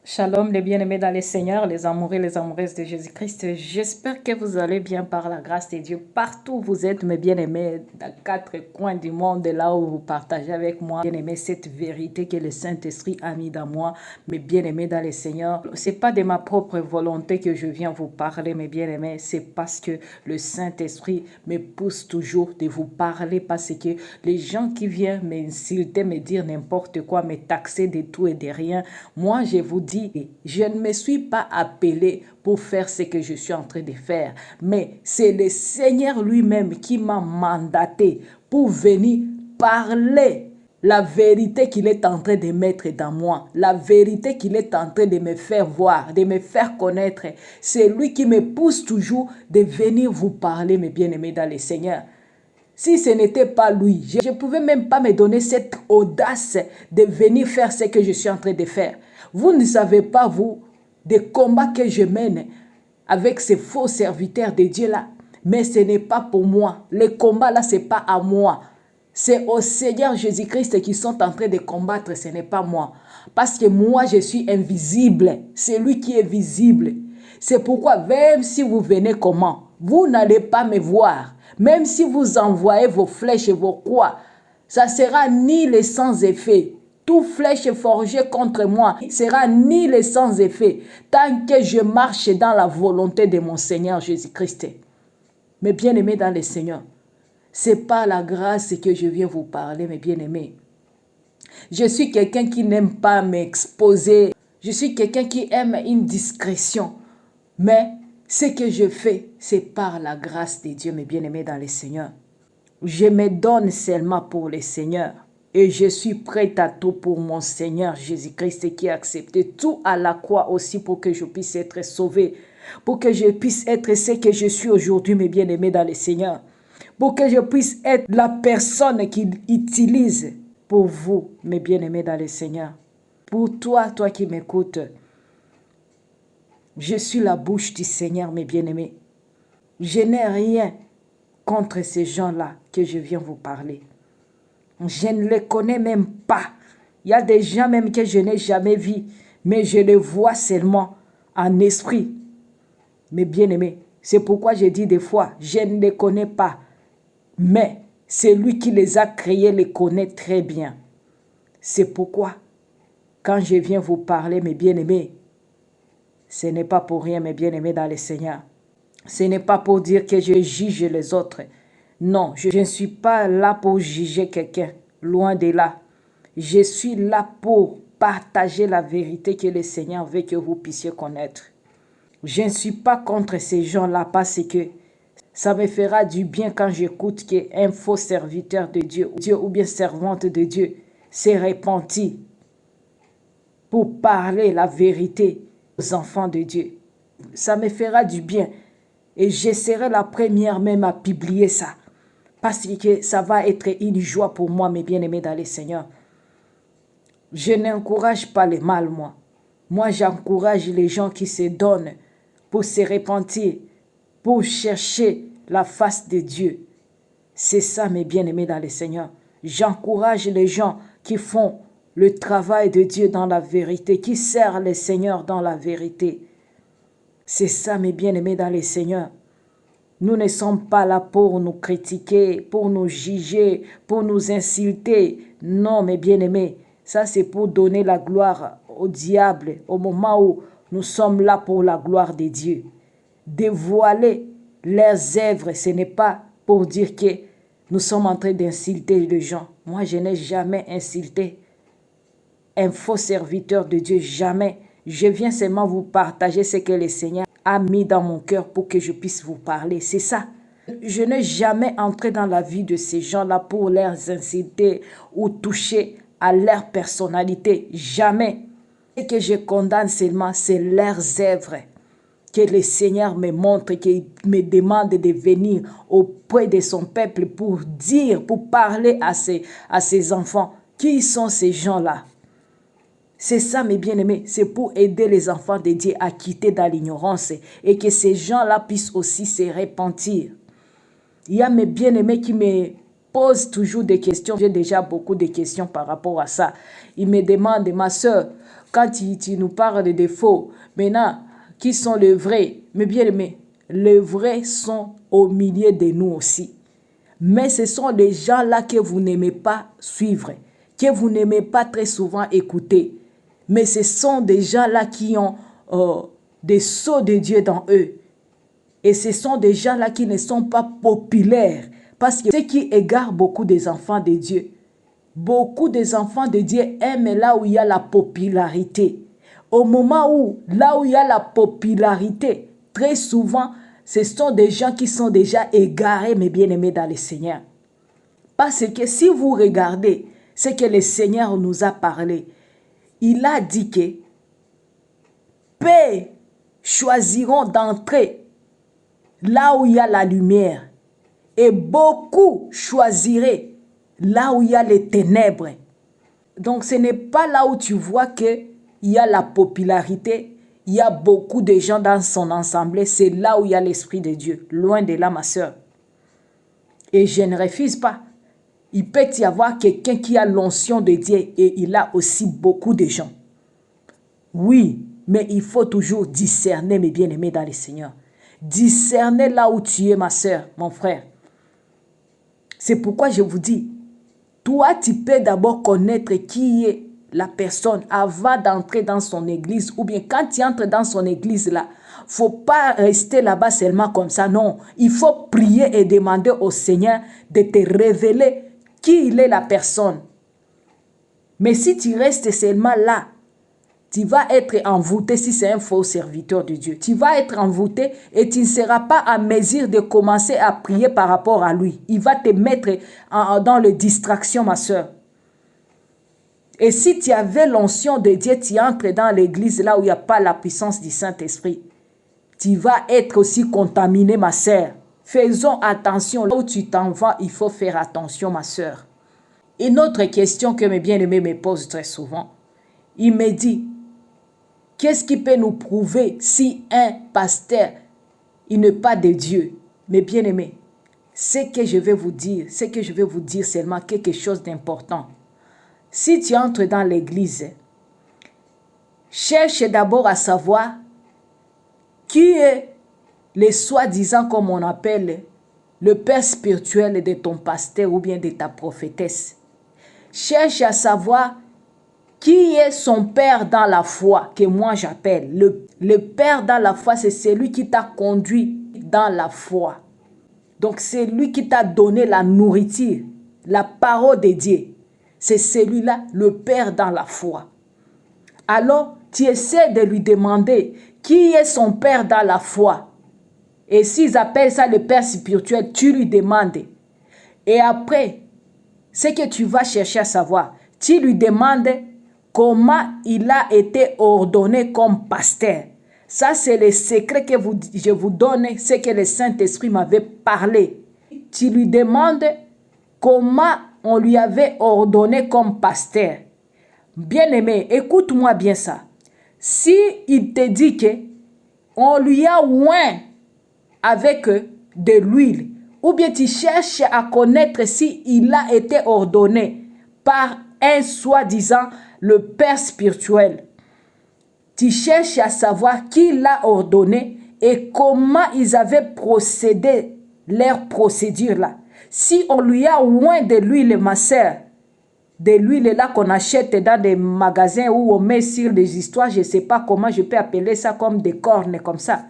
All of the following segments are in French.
Shalom les bien-aimés dans les Seigneurs, les amoureux et les amoureuses de Jésus-Christ. J'espère que vous allez bien par la grâce de Dieu. Partout où vous êtes, mes bien-aimés, dans quatre coins du monde, là où vous partagez avec moi, bien-aimés, cette vérité que le Saint-Esprit a mis dans moi, mes bien-aimés dans les Seigneurs. C'est pas de ma propre volonté que je viens vous parler, mes bien-aimés. C'est parce que le Saint-Esprit me pousse toujours de vous parler, parce que les gens qui viennent m'insulter, me dire n'importe quoi, me taxer de tout et de rien, moi je vous dis, je ne me suis pas appelé pour faire ce que je suis en train de faire, mais c'est le Seigneur lui-même qui m'a mandaté pour venir parler la vérité qu'il est en train de mettre dans moi, la vérité qu'il est en train de me faire voir, de me faire connaître. C'est lui qui me pousse toujours de venir vous parler, mes bien-aimés dans le Seigneur. Si ce n'était pas lui, je ne pouvais même pas me donner cette audace de venir faire ce que je suis en train de faire. Vous ne savez pas, vous, des combats que je mène avec ces faux serviteurs de Dieu là. Mais ce n'est pas pour moi. Les combats là, ce n'est pas à moi. C'est au Seigneur Jésus-Christ qui sont en train de combattre, ce n'est pas moi. Parce que moi, je suis invisible. C'est lui qui est visible. C'est pourquoi, même si vous venez comment, vous n'allez pas me voir. Même si vous envoyez vos flèches et vos croix, ça sera ni les sans effet. Toute flèche forgée contre moi sera ni les sans effet, tant que je marche dans la volonté de mon Seigneur Jésus-Christ. Mes bien-aimés dans le Seigneur, c'est pas la grâce que je viens vous parler, mes bien-aimés. Je suis quelqu'un qui n'aime pas m'exposer. Je suis quelqu'un qui aime une discrétion. Mais ce que je fais, c'est par la grâce de Dieu, mes bien-aimés dans le Seigneur. Je me donne seulement pour le Seigneur. Et je suis prête à tout pour mon Seigneur Jésus-Christ qui a accepté tout à la croix aussi pour que je puisse être sauvé. Pour que je puisse être ce que je suis aujourd'hui, mes bien-aimés dans le Seigneur. Pour que je puisse être la personne qu'il utilise pour vous, mes bien-aimés dans le Seigneur. Pour toi, toi qui m'écoutes, je suis la bouche du Seigneur, mes bien-aimés. Je n'ai rien contre ces gens-là que je viens vous parler. Je ne les connais même pas. Il y a des gens même que je n'ai jamais vus, mais je les vois seulement en esprit. Mes bien-aimés, c'est pourquoi je dis des fois, je ne les connais pas. Mais c'est lui qui les a créés, les connaît très bien. C'est pourquoi, quand je viens vous parler, mes bien-aimés, ce n'est pas pour rien, mes bien-aimés dans le Seigneur. Ce n'est pas pour dire que je juge les autres. Non, je ne suis pas là pour juger quelqu'un. Loin de là. Je suis là pour partager la vérité que le Seigneur veut que vous puissiez connaître. Je ne suis pas contre ces gens-là parce que ça me fera du bien quand j'écoute qu'un faux serviteur de Dieu ou bien servante de Dieu s'est repenti pour parler la vérité aux enfants de Dieu. Ça me fera du bien. Et je serai la première même à publier ça. Parce que ça va être une joie pour moi, mes bien-aimés dans le Seigneur. Je n'encourage pas le mal, moi. Moi, j'encourage les gens qui se donnent pour se repentir, pour chercher la face de Dieu. C'est ça, mes bien-aimés dans le Seigneur. J'encourage les gens qui font le travail de Dieu dans la vérité, qui servent le Seigneur dans la vérité. C'est ça, mes bien-aimés dans le Seigneur. Nous ne sommes pas là pour nous critiquer, pour nous juger, pour nous insulter. Non, mes bien-aimés, ça c'est pour donner la gloire au diable au moment où nous sommes là pour la gloire de Dieu. Dévoiler leurs œuvres, ce n'est pas pour dire que nous sommes en train d'insulter les gens. Moi, je n'ai jamais insulté un faux serviteur de Dieu, jamais. Je viens seulement vous partager ce que le Seigneur a mis dans mon cœur pour que je puisse vous parler. C'est ça. Je n'ai jamais entré dans la vie de ces gens-là pour les insulter ou toucher à leur personnalité. Jamais. Ce que je condamne seulement, c'est leurs œuvres. Que le Seigneur me montre, qu'il me demande de venir auprès de son peuple pour dire, pour parler à ses enfants. Qui sont ces gens-là? C'est ça, mes bien-aimés, c'est pour aider les enfants de Dieu à quitter dans l'ignorance et que ces gens-là puissent aussi se repentir. Il y a mes bien-aimés qui me posent toujours des questions. J'ai déjà beaucoup de questions par rapport à ça. Ils me demandent, ma soeur, quand tu nous parles des faux, maintenant, qui sont les vrais? Mais bien aimé, les vrais sont au milieu de nous aussi. Mais ce sont des gens-là que vous n'aimez pas suivre, que vous n'aimez pas très souvent écouter. Mais ce sont des gens-là qui ont des sceaux de Dieu dans eux. Et ce sont des gens-là qui ne sont pas populaires. Parce que ce qui égare beaucoup des enfants de Dieu, beaucoup des enfants de Dieu aiment là où il y a la popularité. Au moment où, là où il y a la popularité, très souvent, ce sont des gens qui sont déjà égarés, mais bien-aimés dans le Seigneur. Parce que si vous regardez ce que le Seigneur nous a parlé, il a dit que peu choisiront d'entrer là où il y a la lumière et beaucoup choisiraient là où il y a les ténèbres. Donc ce n'est pas là où tu vois qu'il y a la popularité, il y a beaucoup de gens dans son assemblée, c'est là où il y a l'Esprit de Dieu. Loin de là, ma soeur. Et je ne refuse pas. Il peut y avoir quelqu'un qui a l'onction de Dieu et il a aussi beaucoup de gens. Oui, mais il faut toujours discerner, mes bien-aimés dans le Seigneur. Discerner là où tu es, ma soeur, mon frère. C'est pourquoi je vous dis, toi, tu peux d'abord connaître qui est la personne avant d'entrer dans son église. Ou bien quand tu entres dans son église, là, il ne faut pas rester là-bas seulement comme ça. Non, il faut prier et demander au Seigneur de te révéler qui il est la personne. Mais si tu restes seulement là, tu vas être envoûté si c'est un faux serviteur de Dieu. Tu vas être envoûté et tu ne seras pas à mesure de commencer à prier par rapport à lui. Il va te mettre dans les distractions, ma soeur. Et si tu avais l'onction de Dieu, tu entres dans l'église là où il n'y a pas la puissance du Saint-Esprit. Tu vas être aussi contaminé, ma soeur. Faisons attention. Là où tu t'en vas, il faut faire attention, ma soeur. Une autre question que mes bien-aimés me posent très souvent. Il me dit, qu'est-ce qui peut nous prouver si un pasteur, il n'est pas de Dieu? Mes bien-aimés, ce que je vais vous dire seulement quelque chose d'important. Si tu entres dans l'église, cherche d'abord à savoir qui est le soi-disant, comme on appelle, le père spirituel de ton pasteur ou bien de ta prophétesse. Cherche à savoir qui est son père dans la foi, que moi j'appelle. Le père dans la foi, c'est celui qui t'a conduit dans la foi. Donc c'est lui qui t'a donné la nourriture, la parole de Dieu. C'est celui-là, le père dans la foi. Alors, tu essaies de lui demander qui est son père dans la foi. Et s'ils appellent ça le père spirituel, tu lui demandes. Et après, ce que tu vas chercher à savoir, tu lui demandes comment il a été ordonné comme pasteur. Ça, c'est le secret que je vous donne, ce que le Saint-Esprit m'avait parlé. Tu lui demandes comment on lui avait ordonné comme pasteur. Bien-aimé, écoute-moi bien ça. Si il te dit que on lui a oint avec de l'huile, ou bien tu cherches à connaître si il a été ordonné par un soi-disant le père spirituel. Tu cherches à savoir qui l'a ordonné et comment ils avaient procédé leur procédure là. Si on lui a oint de l'huile, ma sœur, de l'huile là qu'on achète dans des magasins où on met sur des histoires, je ne sais pas comment je peux appeler ça, comme des cornes comme ça.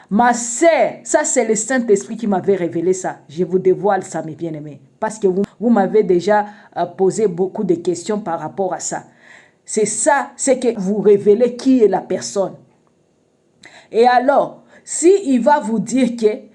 Ma sœur, ça c'est le Saint-Esprit qui m'avait révélé ça. Je vous dévoile ça, mes bien-aimés. Parce que vous m'avez déjà posé beaucoup de questions par rapport à ça. C'est ça, c'est que vous révélez qui est la personne. Et alors, s'il va vous dire que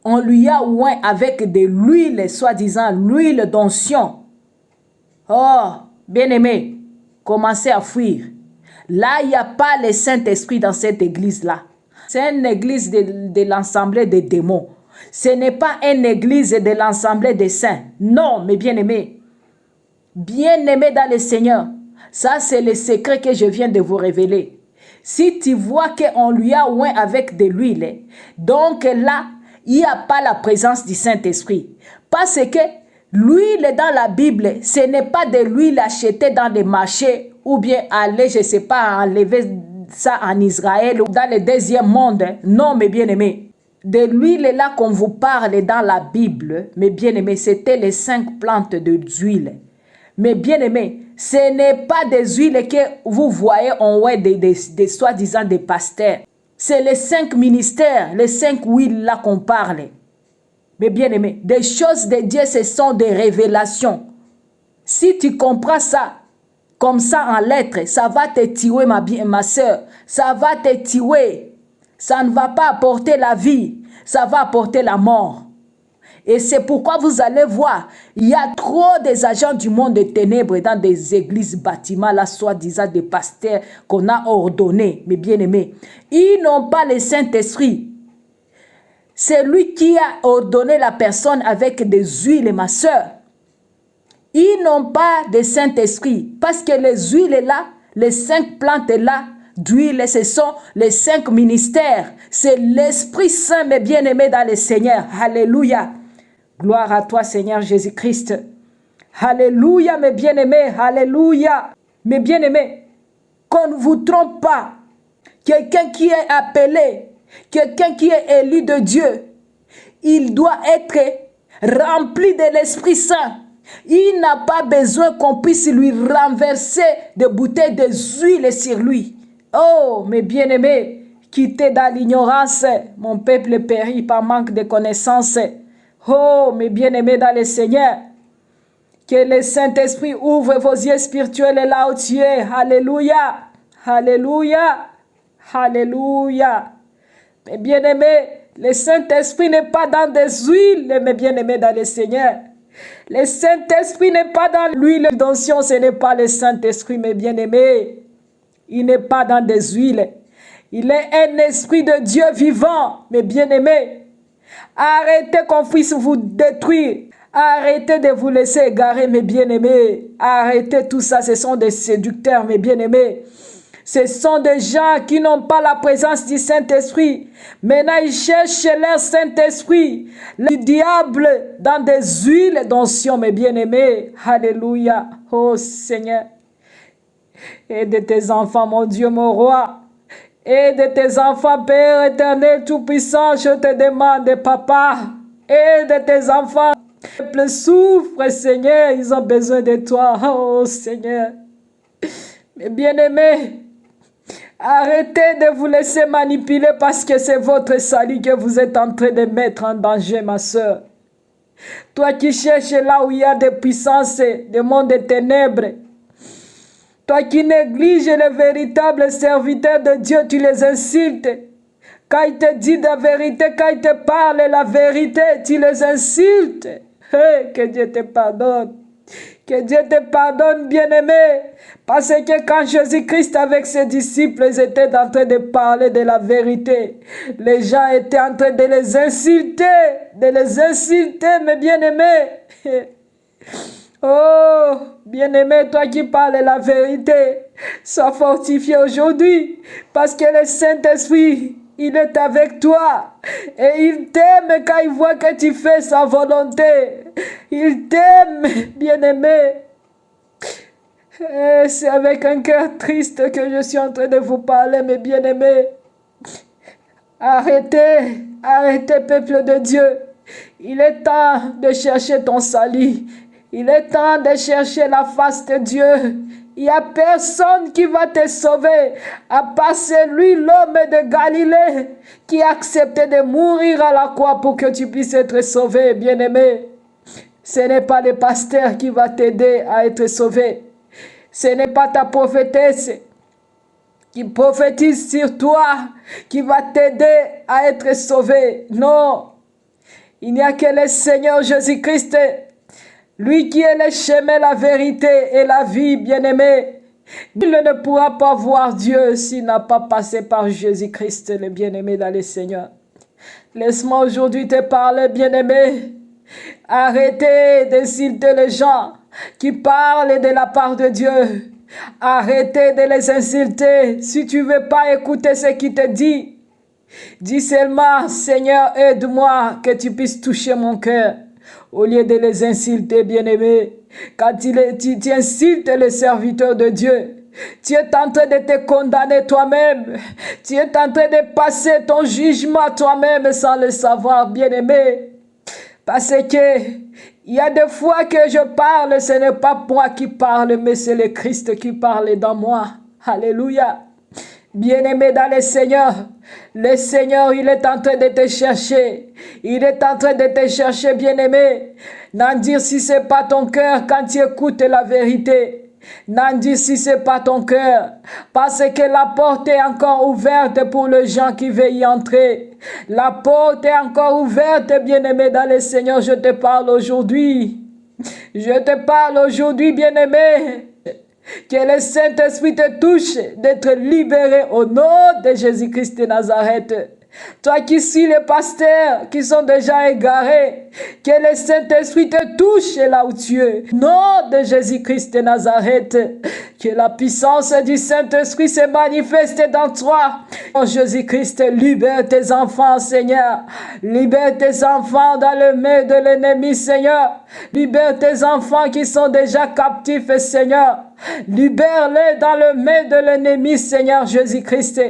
on lui a oint avec de l'huile, soi-disant l'huile d'onction. Oh, bien-aimé, commencez à fuir. Là, il n'y a pas le Saint-Esprit dans cette église-là. C'est une église de l'ensemble des démons. Ce n'est pas une église de l'ensemble des saints. Non, mes bien-aimés. Bien-aimés dans le Seigneur. Ça, c'est le secret que je viens de vous révéler. Si tu vois qu'on lui a oint avec de l'huile, donc là, il n'y a pas la présence du Saint-Esprit. Parce que l'huile dans la Bible, ce n'est pas de l'huile achetée dans des marchés ou bien aller, je ne sais pas, enlever ça en Israël ou dans le deuxième monde. Hein. Non, mes bien-aimés. De l'huile là qu'on vous parle dans la Bible, mes bien-aimés, c'était les 5 plantes d'huile. Mes bien-aimés, ce n'est pas des huiles que vous voyez en ouais des soi-disant des pasteurs. C'est les 5 ministères, les 5 huiles là qu'on parle. Mes bien-aimés, des choses de Dieu, ce sont des révélations. Si tu comprends ça, comme ça en lettres, ça va te tuer ma soeur. Ça va te tuer. Ça ne va pas apporter la vie, ça va apporter la mort. Et c'est pourquoi vous allez voir, il y a trop des agents du monde des ténèbres dans des églises, bâtiments, là, soi-disant des pasteurs qu'on a ordonnés, mes bien-aimés. Ils n'ont pas le Saint-Esprit. C'est lui qui a ordonné la personne avec des huiles, ma soeur. Ils n'ont pas de Saint-Esprit parce que les huiles là, les 5 plantes là, d'huile, ce sont les 5 ministères. C'est l'Esprit Saint, mes bien-aimés dans le Seigneur. Alléluia. Gloire à toi, Seigneur Jésus-Christ. Alléluia, mes bien-aimés. Alléluia. Mes bien-aimés, qu'on ne vous trompe pas. Quelqu'un qui est appelé, quelqu'un qui est élu de Dieu, il doit être rempli de l'Esprit Saint. Il n'a pas besoin qu'on puisse lui renverser des bouteilles d'huile sur lui. Oh, mes bien-aimés, quittez dans l'ignorance, mon peuple périt par manque de connaissances. Oh, mes bien-aimés dans le Seigneur, que le Saint-Esprit ouvre vos yeux spirituels là où tu es. Alléluia, alléluia, alléluia. Mes bien-aimés, le Saint-Esprit n'est pas dans des huiles, mes bien-aimés dans le Seigneur. Le Saint-Esprit n'est pas dans l'huile d'onction, ce n'est pas le Saint-Esprit, mes bien-aimés. Il n'est pas dans des huiles. Il est un esprit de Dieu vivant, mes bien-aimés. Arrêtez qu'on puisse vous détruire. Arrêtez de vous laisser égarer, mes bien-aimés. Arrêtez tout ça, ce sont des séducteurs, mes bien-aimés. Ce sont des gens qui n'ont pas la présence du Saint-Esprit. Maintenant, ils cherchent leur Saint-Esprit. Le diable dans des huiles d'onction, mes bien-aimés. Alléluia. Oh Seigneur. Aide tes enfants, mon Dieu, mon roi. Aide tes enfants, Père éternel, tout-puissant. Je te demande, papa. Aide tes enfants. Le peuple souffre, Seigneur. Ils ont besoin de toi. Oh Seigneur. Mes bien-aimés, arrêtez de vous laisser manipuler parce que c'est votre salut que vous êtes en train de mettre en danger, ma soeur. Toi qui cherches là où il y a des puissances, des mondes des ténèbres. Toi qui négliges les véritables serviteurs de Dieu, tu les insultes. Quand il te dit la vérité, quand il te parle la vérité, tu les insultes. Hey, que Dieu te pardonne. Que Dieu te pardonne, bien-aimé. Parce que quand Jésus-Christ avec ses disciples, ils étaient en train de parler de la vérité. Les gens étaient en train de les insulter. De les insulter, mes bien-aimés. Oh, bien-aimé, toi qui parles la vérité, sois fortifié aujourd'hui. Parce que le Saint-Esprit, il est avec toi. Et il t'aime quand il voit que tu fais sa volonté. Il t'aime, bien-aimé. C'est avec un cœur triste que je suis en train de vous parler, mes bien-aimés. Arrêtez, arrêtez, peuple de Dieu. Il est temps de chercher ton salut. Il est temps de chercher la face de Dieu. Il n'y a personne qui va te sauver, à part celui, l'homme de Galilée, qui a accepté de mourir à la croix pour que tu puisses être sauvé, bien-aimé. Ce n'est pas le pasteur qui va t'aider à être sauvé. Ce n'est pas ta prophétesse qui prophétise sur toi qui va t'aider à être sauvé. Non, il n'y a que le Seigneur Jésus-Christ, lui qui est le chemin, la vérité et la vie, bien-aimé. Il ne pourra pas voir Dieu s'il n'a pas passé par Jésus-Christ, le bien-aimé dans le Seigneur. Laisse-moi aujourd'hui te parler, bien-aimé. Arrêtez d'insulter les gens qui parlent de la part de Dieu. Arrêtez de les insulter. Si tu ne veux pas écouter ce qu'il te dit, dis seulement, Seigneur, aide-moi que tu puisses toucher mon cœur. Au lieu de les insulter, bien-aimés, quand tu insultes les serviteurs de Dieu, Tu es en train de te condamner toi-même. Tu es en train de passer ton jugement toi-même sans le savoir, bien-aimé. Parce que il y a des fois que je parle, ce n'est pas moi qui parle, mais c'est le Christ qui parle dans moi. Alléluia. Bien-aimé dans le Seigneur, il est en train de te chercher. Il est en train de te chercher, bien-aimé. N'en dire si ce n'est pas ton cœur quand tu écoutes la vérité. N'en dis si ce n'est pas ton cœur. Parce que la porte est encore ouverte pour les gens qui veulent y entrer. La porte est encore ouverte, bien-aimé dans le Seigneur. Je te parle aujourd'hui. Je te parle aujourd'hui, bien-aimé. Que le Saint-Esprit te touche d'être libéré au nom de Jésus-Christ de Nazareth. Toi qui suis les pasteurs qui sont déjà égarés, que le Saint-Esprit te touche là où tu es. Au nom de Jésus-Christ de Nazareth, que la puissance du Saint-Esprit se manifeste dans toi. Oh Jésus-Christ, libère tes enfants, Seigneur. Libère tes enfants dans le main de l'ennemi, Seigneur. Libère tes enfants qui sont déjà captifs, Seigneur. Libère-les dans le main de l'ennemi, Seigneur Jésus-Christ.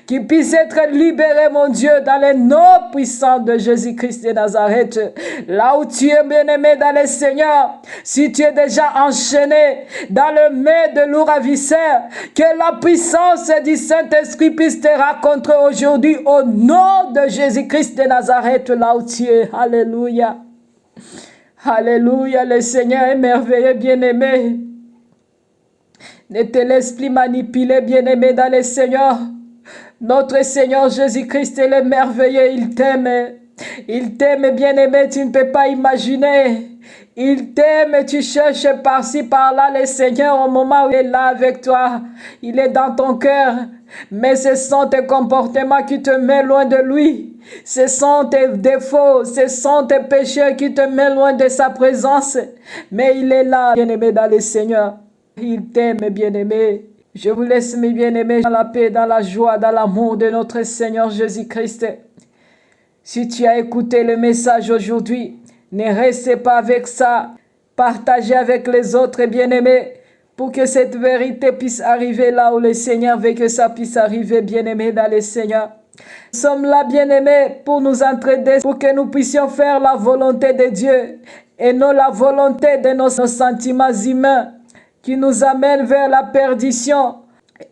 Qu'ils puissent être libérés, mon Dieu, dans les noms puissants de Jésus-Christ de Nazareth. Là où tu es bien-aimé dans le Seigneur, si tu es déjà enchaîné dans le main de l'ouravisseur, que la puissance du Saint-Esprit puisse te rencontrer aujourd'hui au nom de Jésus-Christ de Nazareth, là où tu es. Alléluia. Alléluia, le Seigneur est merveilleux, bien-aimé. Ne te laisse plus manipuler, bien-aimé dans le Seigneur. Notre Seigneur Jésus-Christ est le merveilleux, il t'aime. Il t'aime, bien-aimé, tu ne peux pas imaginer. Il t'aime, tu cherches par-ci, par-là le Seigneur au moment où il est là avec toi. Il est dans ton cœur. Mais ce sont tes comportements qui te mettent loin de lui. Ce sont tes défauts, ce sont tes péchés qui te mettent loin de sa présence. Mais il est là, bien-aimé dans le Seigneur. Il t'aime, bien-aimé. Je vous laisse, mes bien-aimés, dans la paix, dans la joie, dans l'amour de notre Seigneur Jésus-Christ. Si tu as écouté le message aujourd'hui, ne restez pas avec ça. Partagez avec les autres, bien-aimés, pour que cette vérité puisse arriver là où le Seigneur veut que ça puisse arriver, bien-aimés, dans le Seigneur. Nous sommes là, bien-aimés, pour nous entraider, pour que nous puissions faire la volonté de Dieu et non la volonté de nos sentiments humains qui nous amènent vers la perdition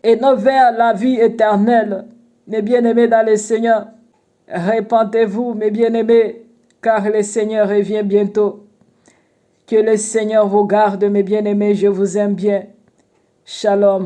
et non vers la vie éternelle. Mes bien-aimés dans le Seigneur, répentez-vous, mes bien-aimés, car le Seigneur revient bientôt. Que le Seigneur vous garde, mes bien-aimés, je vous aime bien. Shalom.